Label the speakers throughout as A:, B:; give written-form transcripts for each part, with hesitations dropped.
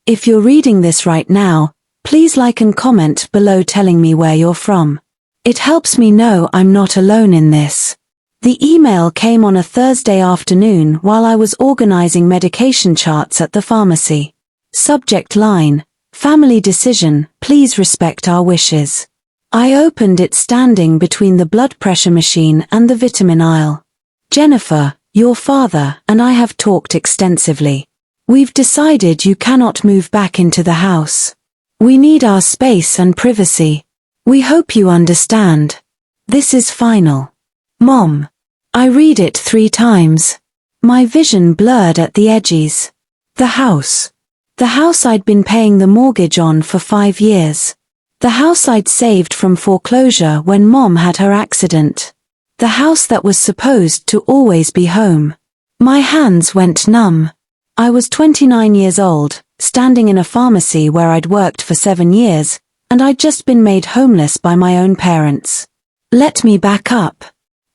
A: If you're reading this right now, please like and comment below telling me where you're from. It helps me know I'm not alone in this. The email came on a Thursday afternoon while I was organizing medication charts at the pharmacy. Subject line: family decision, please respect our wishes. I opened it standing between the blood pressure machine and the vitamin aisle. Jennifer, your father and I have talked extensively. We've decided you cannot move back into the house. We need our space and privacy. We hope you understand. This is final. Mom. I read it 3 times. My vision blurred at the edges. The house. The house I'd been paying the mortgage on for 5 years. The house I'd saved from foreclosure when Mom had her accident. The house that was supposed to always be home. My hands went numb. I was 29 years old, standing in a pharmacy where I'd worked for 7 years, and I'd just been made homeless by my own parents. Let me back up.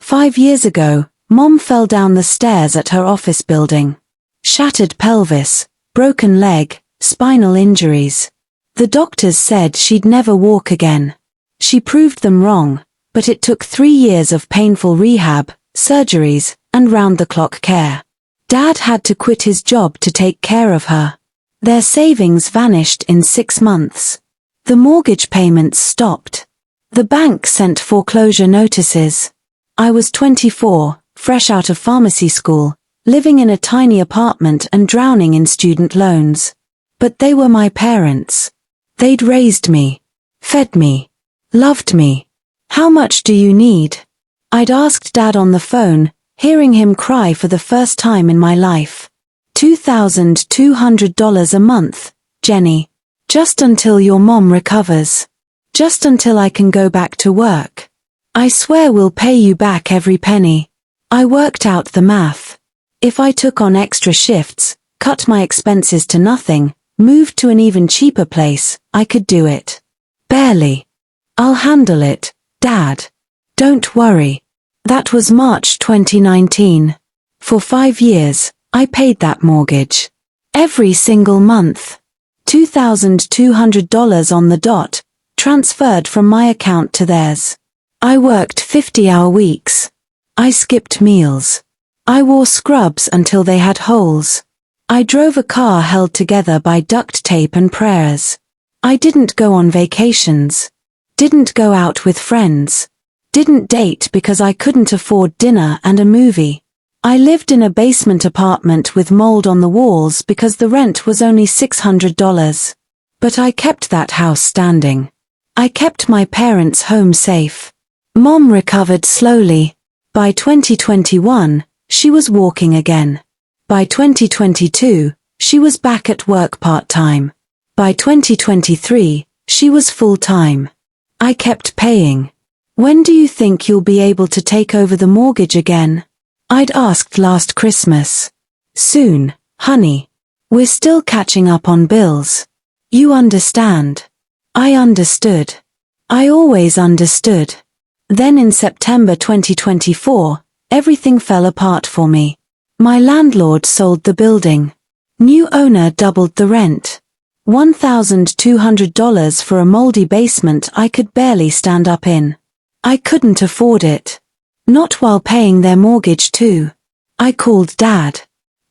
A: 5 years ago, Mom fell down the stairs at her office building. Shattered pelvis, broken leg, spinal injuries. The doctors said she'd never walk again. She proved them wrong, but it took 3 years of painful rehab, surgeries, and round-the-clock care. Dad had to quit his job to take care of her. Their savings vanished in 6 months. The mortgage payments stopped. The bank sent foreclosure notices. I was 24, fresh out of pharmacy school, living in a tiny apartment and drowning in student loans. But they were my parents. They'd raised me, fed me, loved me. How much do you need? I'd asked Dad on the phone, hearing him cry for the first time in my life. $2,200 a month, Jenny. Just until your mom recovers. Just until I can go back to work. I swear we'll pay you back every penny. I worked out the math. If I took on extra shifts, cut my expenses to nothing, moved to an even cheaper place, I could do it. Barely. I'll handle it, Dad. Don't worry. That was March 2019. For 5 years, I paid that mortgage. Every single month. $2,200 on the dot, transferred from my account to theirs. I worked 50-hour weeks. I skipped meals. I wore scrubs until they had holes. I drove a car held together by duct tape and prayers. I didn't go on vacations. Didn't go out with friends. Didn't date because I couldn't afford dinner and a movie. I lived in a basement apartment with mold on the walls because the rent was only $600. But I kept that house standing. I kept my parents' home safe. Mom recovered slowly. By 2021, she was walking again. By 2022, she was back at work part-time. By 2023, she was full-time. I kept paying. When do you think you'll be able to take over the mortgage again? I'd asked last Christmas. Soon, honey. We're still catching up on bills. You understand. I understood. I always understood. Then in September 2024, everything fell apart for me. My landlord sold the building. New owner doubled the rent. $1,200 for a moldy basement I could barely stand up in. I couldn't afford it. Not while paying their mortgage too. I called Dad.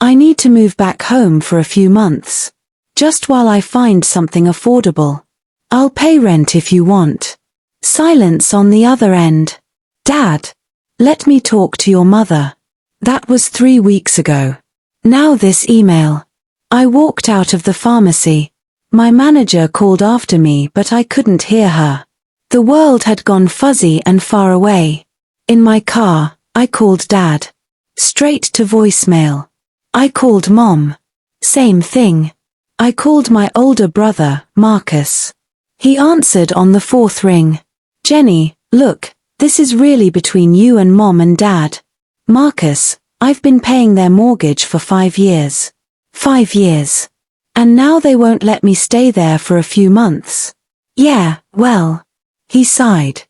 A: I need to move back home for a few months. Just while I find something affordable. I'll pay rent if you want. Silence on the other end. Dad, let me talk to your mother. That was 3 weeks ago. Now this email. I walked out of the pharmacy. My manager called after me but I couldn't hear her. The world had gone fuzzy and far away. In my car, I called Dad. Straight to voicemail. I called Mom. Same thing. I called my older brother, Marcus. He answered on the 4th ring. Jenny, look, this is really between you and Mom and Dad. Marcus, I've been paying their mortgage for 5 years. 5 years. And now they won't let me stay there for a few months. Yeah, well. He sighed.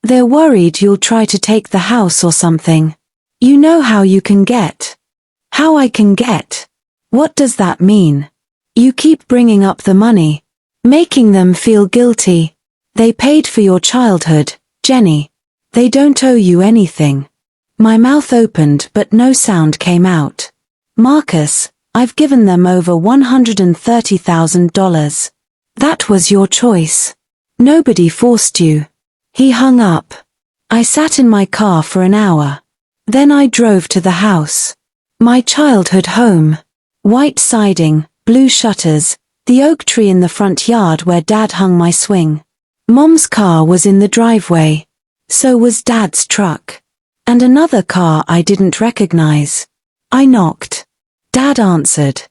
A: They're worried you'll try to take the house or something. You know how you can get. How I can get. What does that mean? You keep bringing up the money, making them feel guilty. They paid for your childhood, Jenny. They don't owe you anything. My mouth opened but no sound came out. Marcus, I've given them over $130,000. That was your choice. Nobody forced you. He hung up. I sat in my car for an hour. Then I drove to the house. My childhood home. White siding, blue shutters, the oak tree in the front yard where Dad hung my swing. Mom's car was in the driveway. So was Dad's truck. And another car I didn't recognize. I knocked. Dad answered.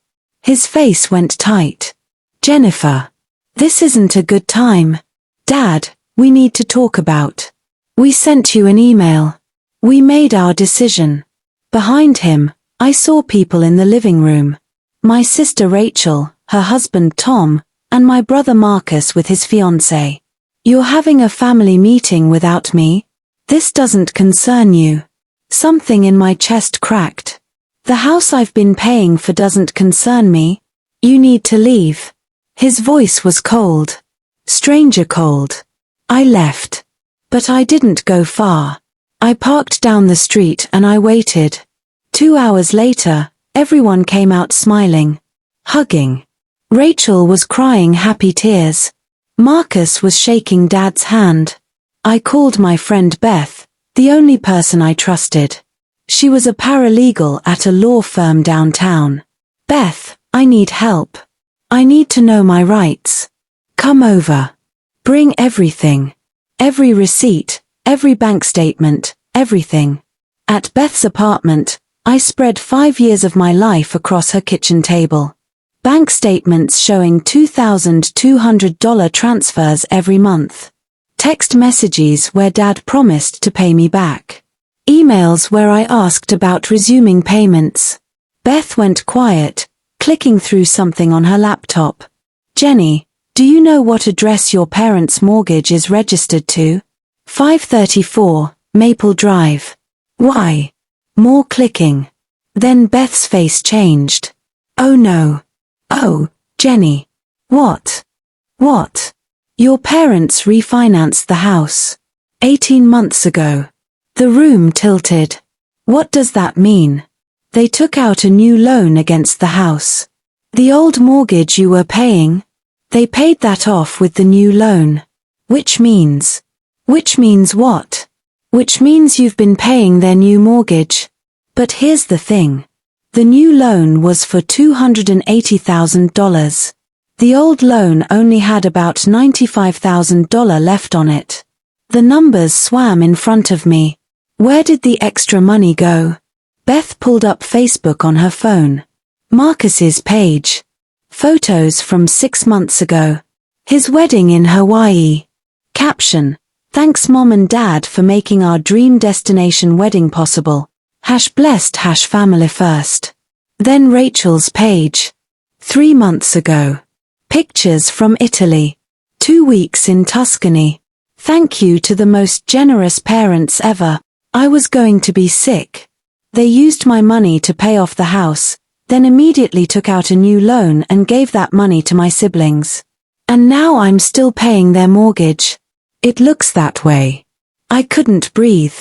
A: His face went tight. Jennifer. This isn't a good time. Dad, we need to talk about. We sent you an email. We made our decision. Behind him, I saw people in the living room. My sister Rachel, her husband Tom, and my brother Marcus with his fiancée. You're having a family meeting without me? This doesn't concern you. Something in my chest cracked. The house I've been paying for doesn't concern me. You need to leave. His voice was cold. Stranger cold. I left. But I didn't go far. I parked down the street and I waited. 2 hours later, everyone came out smiling. Hugging. Rachel was crying happy tears. Marcus was shaking Dad's hand. I called my friend Beth, the only person I trusted. She was a paralegal at a law firm downtown. Beth, I need help. I need to know my rights. Come over. Bring everything. Every receipt, every bank statement, everything. At Beth's apartment, I spread 5 years of my life across her kitchen table. Bank statements showing $2,200 transfers every month. Text messages where Dad promised to pay me back. Emails where I asked about resuming payments. Beth went quiet, clicking through something on her laptop. Jenny, do you know what address your parents' mortgage is registered to? 534, Maple Drive. Why? More clicking. Then Beth's face changed. Oh no. Oh, Jenny. What? What? Your parents refinanced the house. 18 months ago. The room tilted. What does that mean? They took out a new loan against the house. The old mortgage you were paying? They paid that off with the new loan. Which means what? Which means you've been paying their new mortgage. But here's the thing. The new loan was for $280,000. The old loan only had about $95,000 left on it. The numbers swam in front of me. Where did the extra money go? Beth pulled up Facebook on her phone. Marcus's page. Photos from 6 months ago. His wedding in Hawaii. Caption. Thanks Mom and Dad for making our dream destination wedding possible. #blessed #family first. Then Rachel's page. 3 months ago. Pictures from Italy. 2 weeks in Tuscany. Thank you to the most generous parents ever. I was going to be sick. They used my money to pay off the house, then immediately took out a new loan and gave that money to my siblings. And now I'm still paying their mortgage. It looks that way. I couldn't breathe.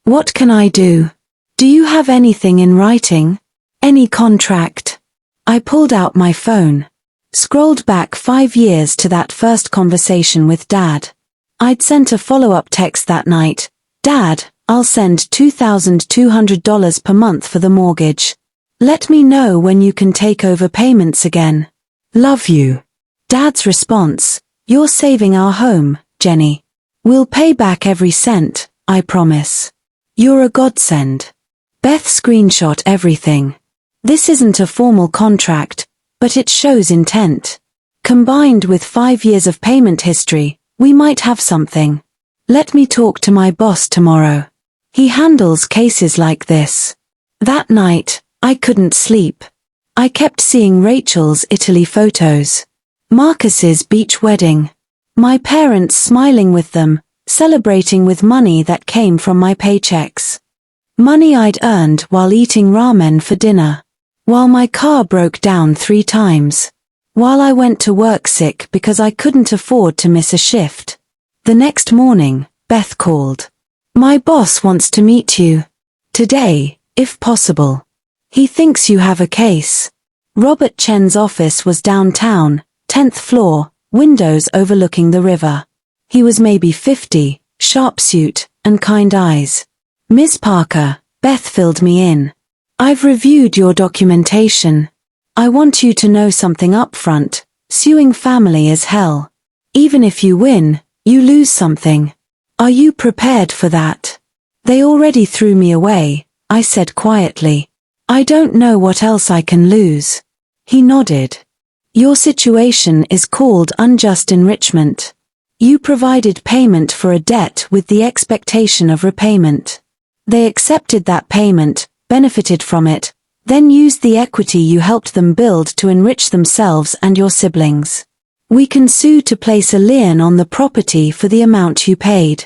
A: What can I do? Do you have anything in writing? Any contract? I pulled out my phone. Scrolled back 5 years to that first conversation with Dad. I'd sent a follow-up text that night. Dad, I'll send $2,200 per month for the mortgage. Let me know when you can take over payments again. Love you. Dad's response, you're saving our home, Jenny. We'll pay back every cent, I promise. You're a godsend. Beth screenshot everything. This isn't a formal contract, but it shows intent. Combined with 5 years of payment history, we might have something. Let me talk to my boss tomorrow. He handles cases like this. That night, I couldn't sleep. I kept seeing Rachel's Italy photos. Marcus's beach wedding. My parents smiling with them, celebrating with money that came from my paychecks. Money I'd earned while eating ramen for dinner. While my car broke down 3 times. while I went to work sick because I couldn't afford to miss a shift. The next morning, Beth called. My boss wants to meet you. Today, if possible. He thinks you have a case. Robert Chen's office was downtown, 10th floor, windows overlooking the river. He was maybe 50, sharp suit, and kind eyes. Miss Parker, Beth filled me in. I've reviewed your documentation. I want you to know something up front. Suing family is hell. Even if you win, you lose something. Are you prepared for that? They already threw me away, I said quietly. I don't know what else I can lose. He nodded. Your situation is called unjust enrichment. You provided payment for a debt with the expectation of repayment. They accepted that payment, benefited from it, then used the equity you helped them build to enrich themselves and your siblings. We can sue to place a lien on the property for the amount you paid.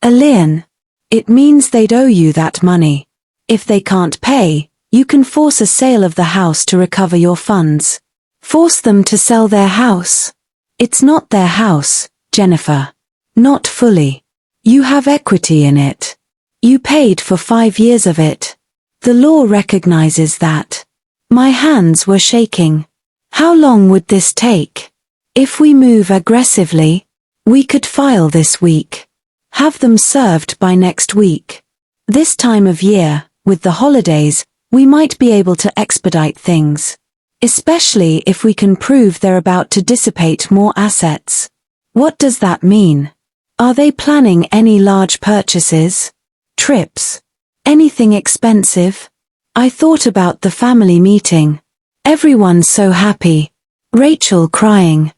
A: A lien? It means they'd owe you that money. If they can't pay, you can force a sale of the house to recover your funds. Force them to sell their house. It's not their house, Jennifer. Not fully. You have equity in it. You paid for 5 years of it. The law recognizes that. My hands were shaking. How long would this take? If we move aggressively, we could file this week. Have them served by next week. This time of year, with the holidays, we might be able to expedite things. Especially if we can prove they're about to dissipate more assets. What does that mean? Are they planning any large purchases? Trips? Anything expensive? I thought about the family meeting. Everyone's so happy. Rachel crying.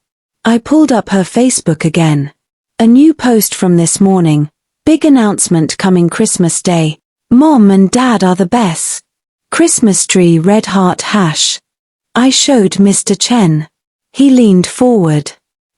A: I pulled up her Facebook again. A new post from this morning. Big announcement coming Christmas Day. Mom and Dad are the best. Christmas tree red heart hash. I showed Mr. Chen. He leaned forward.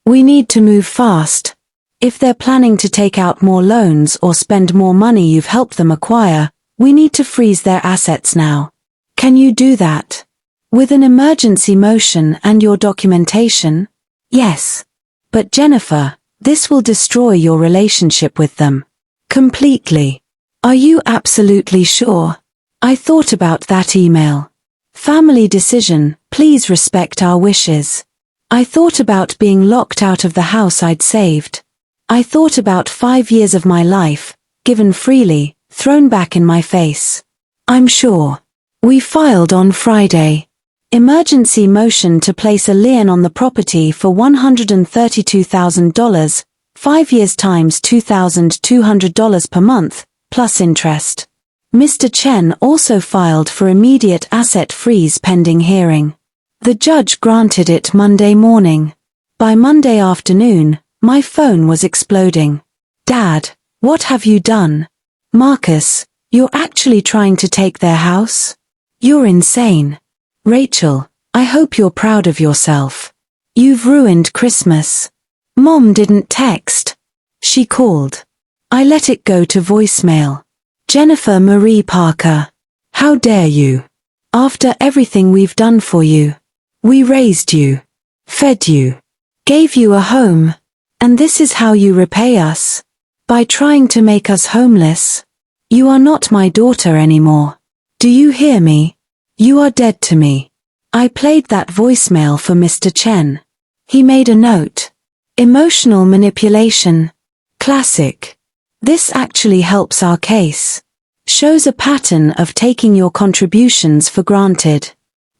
A: We need to move fast. If they're planning to take out more loans or spend more money you've helped them acquire, we need to freeze their assets now. Can you do that? With an emergency motion and your documentation? Yes. But Jennifer, this will destroy your relationship with them. Completely. Are you absolutely sure? I thought about that email. Family decision, please respect our wishes. I thought about being locked out of the house I'd saved. I thought about 5 years of my life, given freely, thrown back in my face. I'm sure. We filed on Friday. Emergency motion to place a lien on the property for $132,000, 5 years times $2,200 per month, plus interest. Mr. Chen also filed for immediate asset freeze pending hearing. The judge granted it Monday morning. By Monday afternoon, my phone was exploding. Dad, what have you done? Marcus, you're actually trying to take their house? You're insane. Rachel, I hope you're proud of yourself. You've ruined Christmas. Mom didn't text. She called. I let it go to voicemail. Jennifer Marie Parker. How dare you? After everything we've done for you. We raised you. Fed you. Gave you a home. And this is how you repay us? By trying to make us homeless? You are not my daughter anymore. Do you hear me? You are dead to me. I played that voicemail for Mr. Chen. He made a note. Emotional manipulation. Classic. This actually helps our case. Shows a pattern of taking your contributions for granted.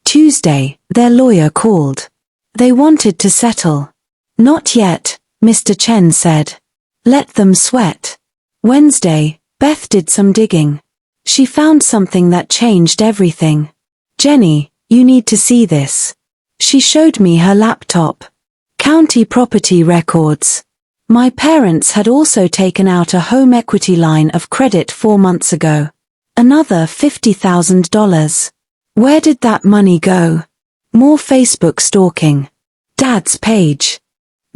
A: Tuesday, their lawyer called. They wanted to settle. Not yet, Mr. Chen said. Let them sweat. Wednesday, Beth did some digging. She found something that changed everything. Jenny, you need to see this. She showed me her laptop. County property records. My parents had also taken out a home equity line of credit 4 months ago. Another $50,000. Where did that money go? More Facebook stalking. Dad's page.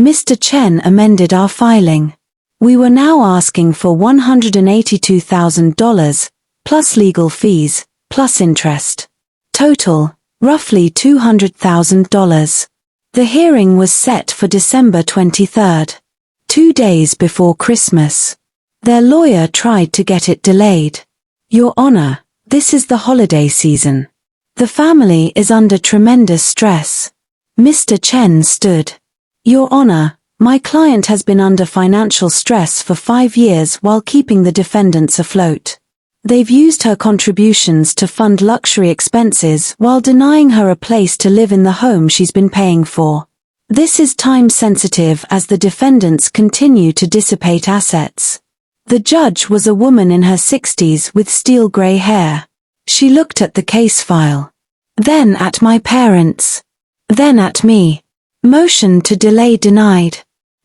A: Mr. Chen amended our filing. We were now asking for $182,000, plus legal fees, plus interest. Total, roughly $200,000. The hearing was set for December 23rd, 2 days before Christmas. Their lawyer tried to get it delayed. Your Honor, this is the holiday season. The family is under tremendous stress. Mr. Chen stood. Your Honor, my client has been under financial stress for 5 years while keeping the defendants afloat. They've used her contributions to fund luxury expenses while denying her a place to live in the home she's been paying for. This is time-sensitive as the defendants continue to dissipate assets. The judge was a woman in her 60s with steel-grey hair. She looked at the case file. Then at my parents. Then at me. Motion to delay denied.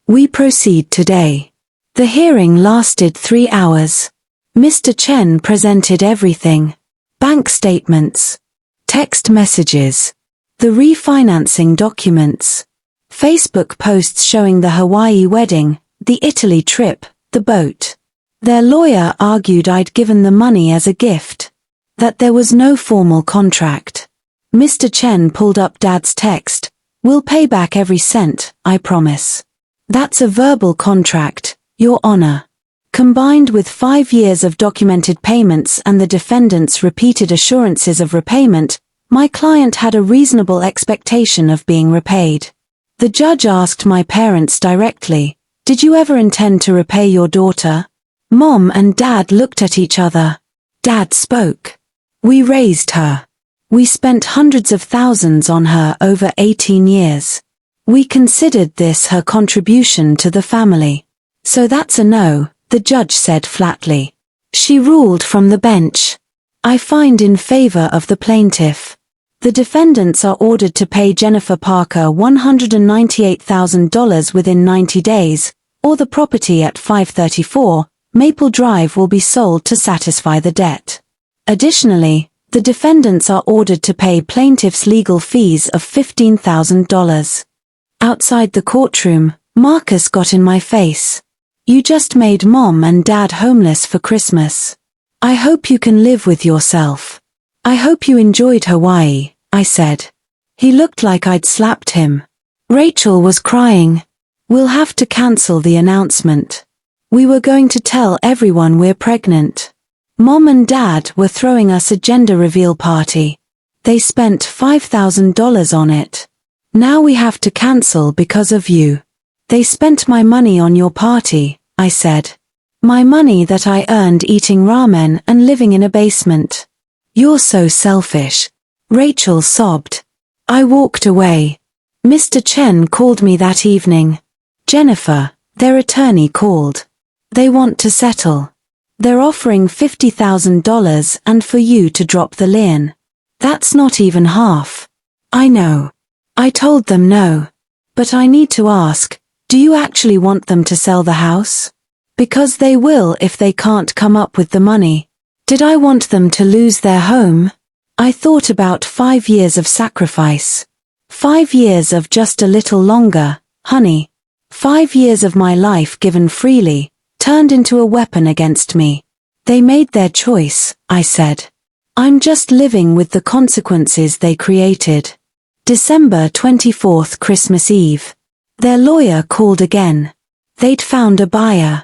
A: We proceed today. The hearing lasted 3 hours. Mr. Chen presented everything. Bank statements. Text messages. The refinancing documents. Facebook posts showing the Hawaii wedding, the Italy trip, the boat. Their lawyer argued I'd given the money as a gift. That there was no formal contract. Mr. Chen pulled up Dad's text. We'll pay back every cent, I promise. That's a verbal contract, Your Honor. Combined with 5 years of documented payments and the defendant's repeated assurances of repayment, my client had a reasonable expectation of being repaid. The judge asked my parents directly, did you ever intend to repay your daughter? Mom and Dad looked at each other. Dad spoke. We raised her. We spent hundreds of thousands on her over 18 years. We considered this her contribution to the family. So that's a no, the judge said flatly. She ruled from the bench. I find in favor of the plaintiff. The defendants are ordered to pay Jennifer Parker $198,000 within 90 days, or the property at 534 Maple Drive will be sold to satisfy the debt. Additionally, the defendants are ordered to pay plaintiff's legal fees of $15,000. Outside the courtroom, Marcus got in my face. You just made Mom and Dad homeless for Christmas. I hope you can live with yourself. I hope you enjoyed Hawaii, I said. He looked like I'd slapped him. Rachel was crying. We'll have to cancel the announcement. We were going to tell everyone we're pregnant. Mom and Dad were throwing us a gender reveal party. They spent $5,000 on it. Now we have to cancel because of you. They spent my money on your party, I said. My money that I earned eating ramen and living in a basement. You're so selfish. Rachel sobbed. I walked away. Mr. Chen called me that evening. Jennifer, their attorney called. They want to settle. They're offering $50,000 and for you to drop the lien. That's not even half. I know. I told them no. But I need to ask, do you actually want them to sell the house? Because they will if they can't come up with the money. Did I want them to lose their home? I thought about 5 years of sacrifice. 5 years of just a little longer, honey. 5 years of my life given freely, turned into a weapon against me. They made their choice, I said. I'm just living with the consequences they created. December 24th, Christmas Eve. Their lawyer called again. They'd found a buyer.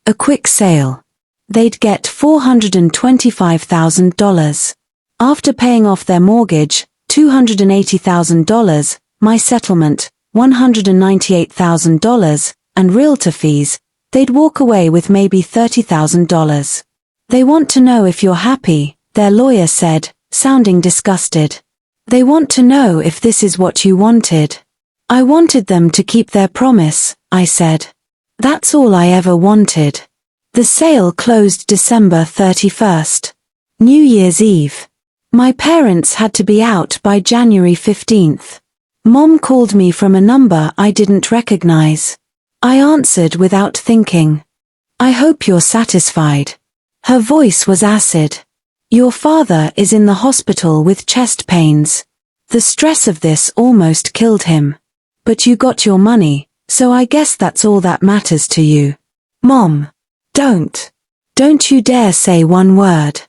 A: A quick sale. They'd get $425,000. After paying off their mortgage, $280,000, my settlement, $198,000, and realtor fees, they'd walk away with maybe $30,000. They want to know if you're happy, their lawyer said, sounding disgusted. They want to know if this is what you wanted. I wanted them to keep their promise, I said. That's all I ever wanted. The sale closed December 31st. New Year's Eve. My parents had to be out by January 15th. Mom called me from a number I didn't recognize. I answered without thinking. I hope you're satisfied. Her voice was acid. Your father is in the hospital with chest pains. The stress of this almost killed him. But you got your money, so I guess that's all that matters to you. Mom. Don't you dare say one word.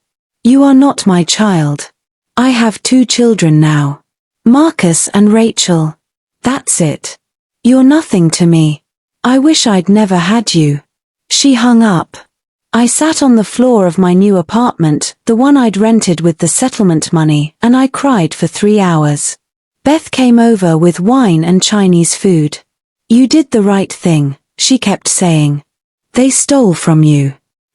A: You are not my child. I have 2 children now. Marcus and Rachel. That's it. You're nothing to me. I wish I'd never had you." She hung up. I sat on the floor of my new apartment, the one I'd rented with the settlement money, and I cried for 3 hours. Beth came over with wine and Chinese food. "You did the right thing," she kept saying. "They stole from you.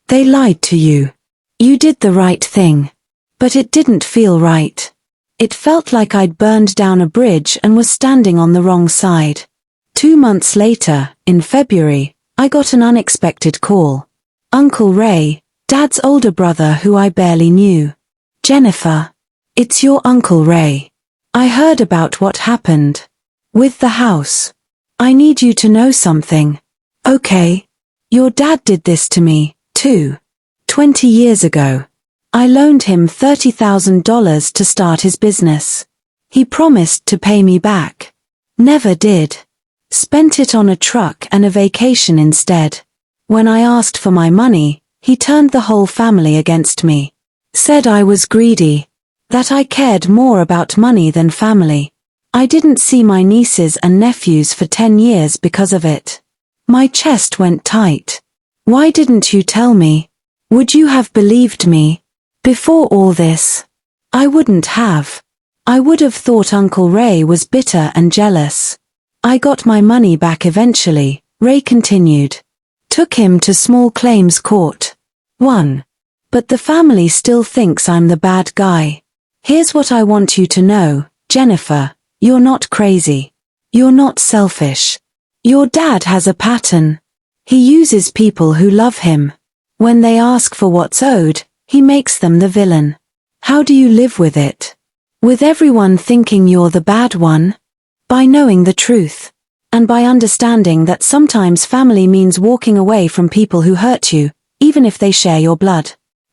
A: They lied to you. You did the right thing." But it didn't feel right. It felt like I'd burned down a bridge and was standing on the wrong side. 2 months later, in February, I got an unexpected call. Uncle Ray, Dad's older brother who I barely knew. "Jennifer, it's your Uncle Ray. I heard about what happened with the house. I need you to know something." "Okay. Your dad did this to me, too. 20 years ago. I loaned him $30,000 to start his business. He promised to pay me back. Never did. Spent it on a truck and a vacation instead. When I asked for my money, he turned the whole family against me. Said I was greedy. That I cared more about money than family. I didn't see my nieces and nephews for 10 years because of it." My chest went tight. "Why didn't you tell me? Would you have believed me? Before all this?" "I wouldn't have. I would have thought Uncle Ray was bitter and jealous. I got my money back eventually," Ray continued. "Took him to small claims court. Won. But the family still thinks I'm the bad guy. Here's what I want you to know, Jennifer, you're not crazy. You're not selfish. Your dad has a pattern. He uses people who love him. When they ask for what's owed, he makes them the villain. How do you live with it? With everyone thinking you're the bad one? By knowing the truth. And by understanding that sometimes family means walking away from people who hurt you, even if they share your blood."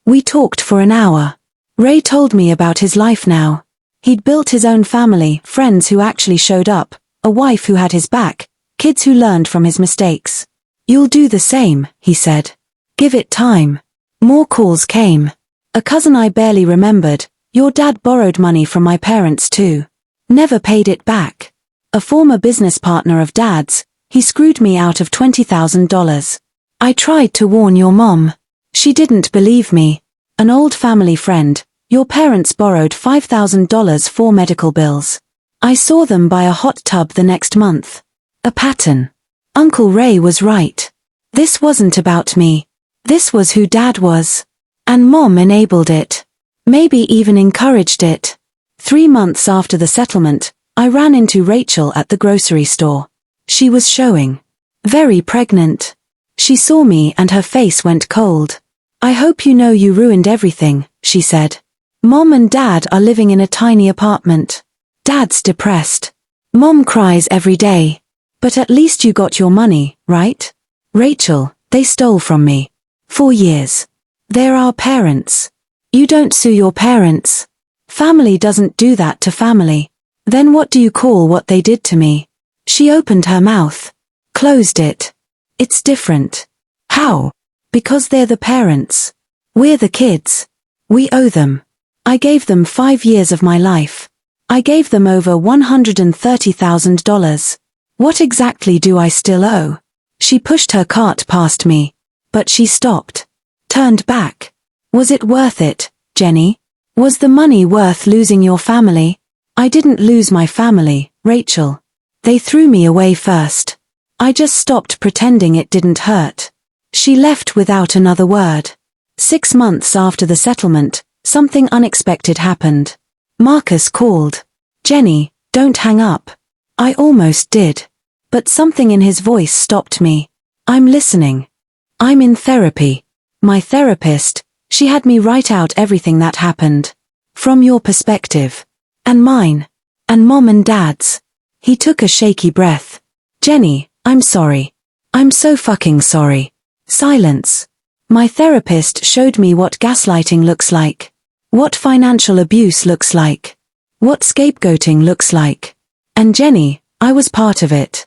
A: We talked for an hour. Ray told me about his life now. He'd built his own family, friends who actually showed up, a wife who had his back, kids who learned from his mistakes. "You'll do the same," he said. "Give it time." More calls came. A cousin I barely remembered, "Your dad borrowed money from my parents too. Never paid it back." A former business partner of Dad's, "He screwed me out of $20,000. I tried to warn your mom. She didn't believe me." An old family friend, "Your parents borrowed $5,000 for medical bills. I saw them buy a hot tub the next month." A pattern. Uncle Ray was right. This wasn't about me. This was who Dad was. And Mom enabled it. Maybe even encouraged it. 3 months after the settlement, I ran into Rachel at the grocery store. She was showing. Very pregnant. She saw me and her face went cold. "I hope you know you ruined everything," she said. "Mom and Dad are living in a tiny apartment. Dad's depressed. Mom cries every day. But at least you got your money, right? Rachel, they stole from me. 4 years. They're our parents. You don't sue your parents. Family doesn't do that to family. Then what do you call what they did to me?" She opened her mouth. Closed it. "It's different." "How?" "Because they're the parents. We're the kids. We owe them. I gave them 5 years of my life. I gave them over $130,000. What exactly do I still owe?" She pushed her cart past me. But she stopped. Turned back. "Was it worth it, Jenny? Was the money worth losing your family?" "I didn't lose my family, Rachel. They threw me away first. I just stopped pretending it didn't hurt." She left without another word. 6 months after the settlement, something unexpected happened. Marcus called. "Jenny, don't hang up." I almost did. But something in his voice stopped me. "I'm listening. I'm in therapy. My therapist, she had me write out everything that happened. From your perspective. And mine. And Mom and Dad's." He took a shaky breath. "Jenny, I'm sorry. I'm so fucking sorry." Silence. My therapist showed me what gaslighting looks like. What financial abuse looks like. What scapegoating looks like. And Jenny, I was part of it.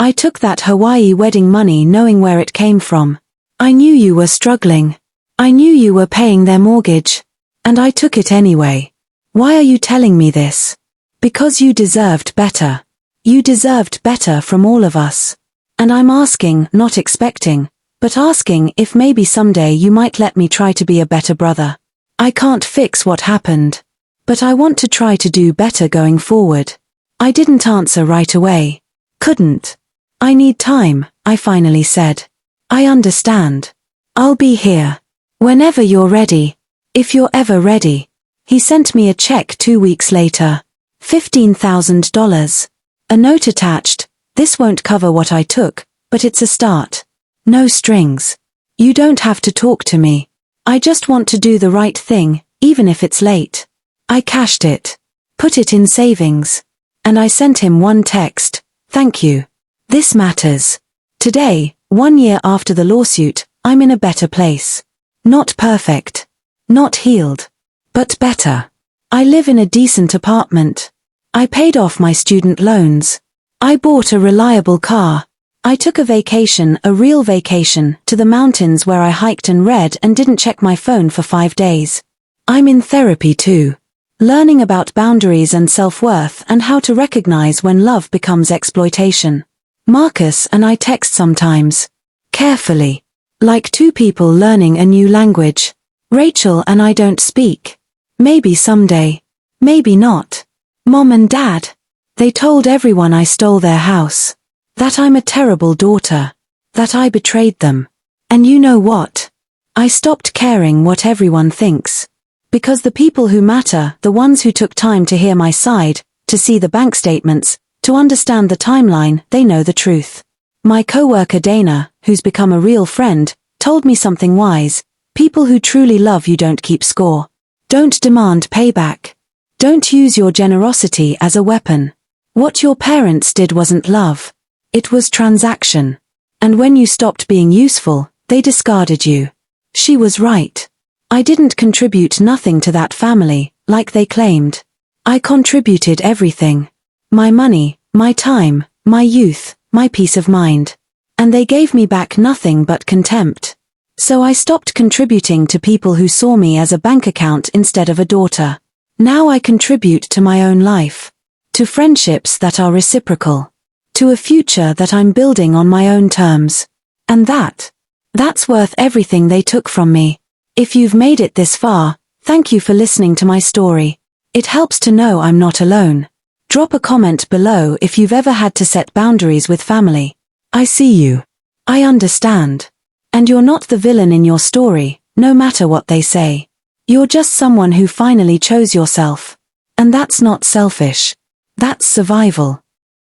A: I took that Hawaii wedding money knowing where it came from. I knew you were struggling. I knew you were paying their mortgage. And I took it anyway. Why are you telling me this? Because you deserved better. You deserved better from all of us. And I'm asking, not expecting, but asking if maybe someday you might let me try to be a better brother. I can't fix what happened, but I want to try to do better going forward. I didn't answer right away. Couldn't. I need time, I finally said. I understand. I'll be here. Whenever you're ready. If you're ever ready. He sent me a check 2 weeks later. $15,000. A note attached. This won't cover what I took, but it's a start. No strings. You don't have to talk to me. I just want to do the right thing, even if it's late. I cashed it. Put it in savings. And I sent him one text. Thank you. This matters. Today, 1 year after the lawsuit, I'm in a better place. Not perfect. Not healed. But better. I live in a decent apartment. I paid off my student loans. I bought a reliable car. I took a vacation, a real vacation, to the mountains where I hiked and read and didn't check my phone for 5 days. I'm in therapy too. Learning about boundaries and self-worth and how to recognize when love becomes exploitation. Marcus and I text sometimes. Carefully. Like two people learning a new language. Rachel and I don't speak. Maybe someday. Maybe not. Mom and Dad. They told everyone I stole their house. That I'm a terrible daughter. That I betrayed them. And you know what? I stopped caring what everyone thinks. Because the people who matter, the ones who took time to hear my side, to see the bank statements, to understand the timeline, they know the truth. My coworker Dana, who's become a real friend, told me something wise. People who truly love you don't keep score. Don't demand payback. Don't use your generosity as a weapon. What your parents did wasn't love. It was transaction. And when you stopped being useful, they discarded you. She was right. I didn't contribute nothing to that family, like they claimed. I contributed everything. My money, my time, my youth, my peace of mind. And they gave me back nothing but contempt. So I stopped contributing to people who saw me as a bank account instead of a daughter. Now I contribute to my own life. To friendships that are reciprocal. To a future that I'm building on my own terms. And that's worth everything they took from me. If you've made it this far, thank you for listening to my story. It helps to know I'm not alone. Drop a comment below if you've ever had to set boundaries with family. I see you. I understand. And you're not the villain in your story, no matter what they say. You're just someone who finally chose yourself. And that's not selfish. That's survival.